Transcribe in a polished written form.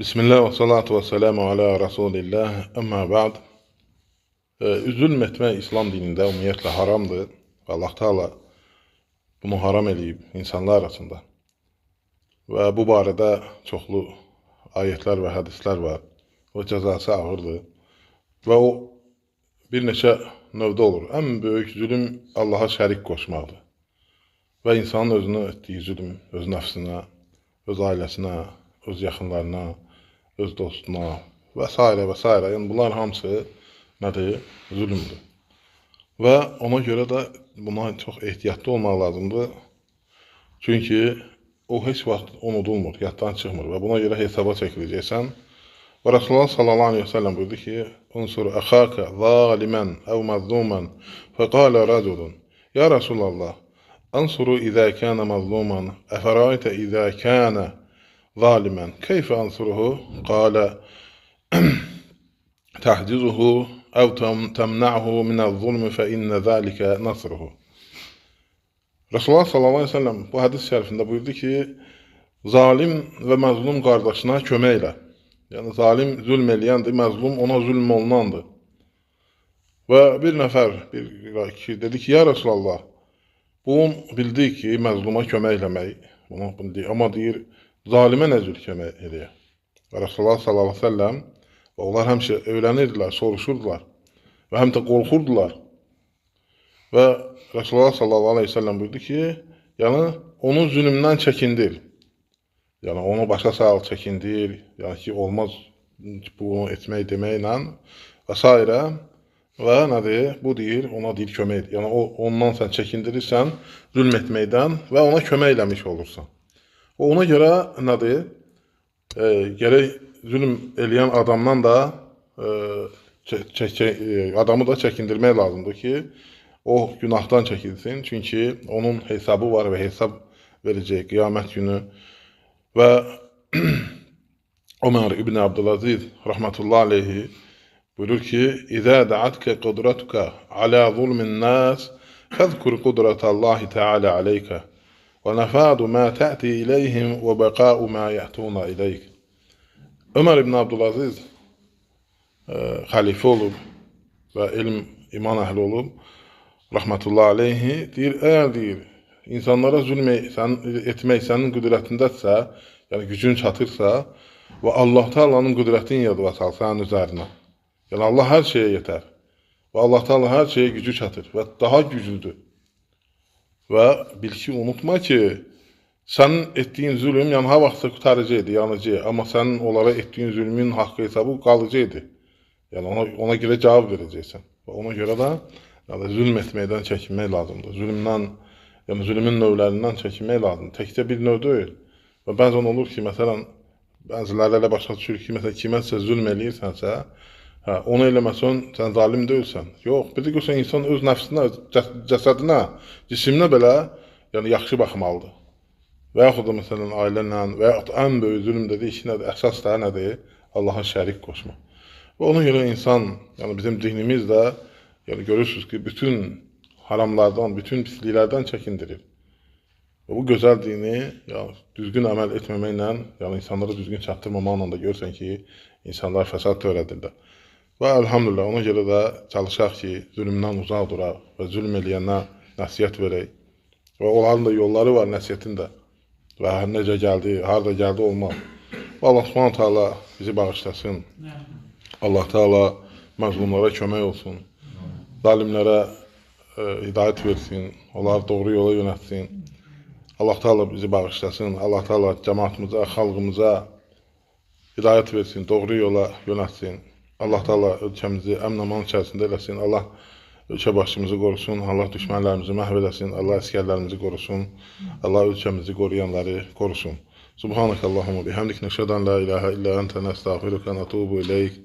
Bismillah ve salatu ve selamu ala Resulillah. Amma ba'd. Zülm etmək İslam dinində ümumiyyətlə haramdır. Allah Teala bunu haram eləyib insanlar arasında. Və bu barədə çoxlu ayətlər və hədislər var. O cəzası ağırdır. Və o bir neçə növdə olur. Ən böyük zülm Allaha şərik qoşmaqdır. Və insanın özünə etdiyi zülm, öz nəfsinə, öz ailəsinə, öz yaxınlarına, öz dostuna və s. və s. Yəni bunlar hamısı nədir? Zülmdür. Və ona görə də buna çox ehtiyatlı olmaq lazımdır. Çünki o heç vaxt unudulmur, yaddan çıxmır və buna görə hesaba çəkiləcəksən. Və Rasulullah sallallahu aleyhi ve sellem buyurdu ki: "Unsur axaka zaliman ev mazluman." Faqala raculun: "Ya Resulallah, ansuru iza kana mazluman, afara'ayta iza kana zaliman, keyfe ansuruhu?" Qala: "Tahcizuhu ev temna'hu minel-zulm fe inne zalika nasruhu." Rasulullah sallallahu aleyhi ve sellem bu hadis şərifində buyurdu ki, zalim və məzlum qardaşına kömək elə. Yəni zalim zülm eləyəndir, məzlum ona zülm olunandır. Və bir nəfər dedi ki, ya Resulallah, bu bildik ki, məzluma kömək eləmək, bunu bildik, amma deyir, zalimə nə cür kömək eləyək? Və Rasulullah sallallahu aleyhi ve sellem, onlar həmişə öyrənirdilər, soruşurdular və həm də qorxurdular. Və Rasulullah sallallahu aleyhi ve sellem buyurdu ki, yəni onun zülmündən çəkindir. Yəni onu başa sal, çəkindir, yəni ki, olmaz bunu etmək deməklə və s. Və nədir? Bu deyir, ona deyir kömək. Yəni ondan sən çəkindirirsən, zülm etməkdən və ona kömək eləmiş olursan. Ona görə nədir? Gərək zülm eləyən adamdan da adamı da çəkindirmək lazımdır ki, o günahdan çəkilsin. Çünki onun hesabı var və hesab verəcək qiyamət günü. Və Ömer İbn Abdülaziz rahmetullahi aleyhi buyurur ki: "İzâ da'atke kudratuka ala zulmin nas, fezkur kudratallahi teala aleyke ve nefadu ma ta'ti ileyhim ve bekâ'u ma yahtuna ileyk." Ömer İbn Abdülaziz xəlifə olub və elm, iman əhli olub, rahmetullahi aleyhi, deyir, əgər deyir, insanlara zülm etmək sənin qüdrətindədirsə, yəni gücün çatırsa və Allah Taala'nın qüdrətini yada sal sənin üzərinə. Yəni Allah hər şeyə yetər və Allah Taala hər şeyə gücü çatır və daha güclüdür. Və bil ki, unutma ki, sənin etdiyin zülm, yəni ha vaxtsa qutarıcıydı, yanıcı, amma sənin onlara etdiyin zülmün haqqı hesabı qalıcıydı. Yəni ona görə cavab verəcəksən. Və ona görə də yəni, zülm etməkdən çəkinmək lazımdır. Yəni zülmün növlərindən çəkinmək lazımdır. Təkcə bir növ deyil. Və bəzən olur ki, məsələn, bəziləri elə başa düşür ki, məsələn, kiməsə zülm eləyirsənsə, onu eləməsən, sən zalim deyilsən. Yox, bir də görsən, insan öz nəfsinə, cəsədinə, cisminə belə yəni, yaxşı baxmalıdır. Və yaxud da, məsələn, ailənlə və yaxud ən böyük zülm dediyi ki, nədir? Əsas da nədir? Allaha şərik qoşma. Və ona görə insan, yəni bizim dinimiz də, yəni görürsünüz ki, bütün haramlardan, bütün pisliklərdən çəkindirir. Və bu gözəl dini yəni, düzgün əməl etməməklə, yəni insanlara düzgün çatdırmamaqla da görürsən ki, insanlar fəsad törədirlər. Və elhamdülillah, ona görə də çalışaq ki, zülmdən uzaq duraq və zülm eləyənə nəsiyyət verək. Və onların da yolları var nəsiyyətin də. Və necə gəldi, harada gəldi olmaz. Və Allah Subhanahu Taala bizi bağışlasın. Allah Taala məzlumlara kömək olsun. Zalimlərə hidayət versin, onları doğru yola yönətsin. Allah Teala bizi bağışlasın. Allah Teala cəmaatımıza, xalqımıza hidayət versin, doğru yola yönətsin. Allah Teala ölkəmizi əmn-aman içərisində eləsin. Allah ölkə başımızı qorusun. Allah düşmənlərimizi məhv eləsin. Allah əskərlərimizi qorusun. Allah ölkəmizi qoruyanları qorusun. Subhanakallahumma bihamdik, nəşhədən la ilahe illa ente, nəstəğfiruka, nətubu ileyk.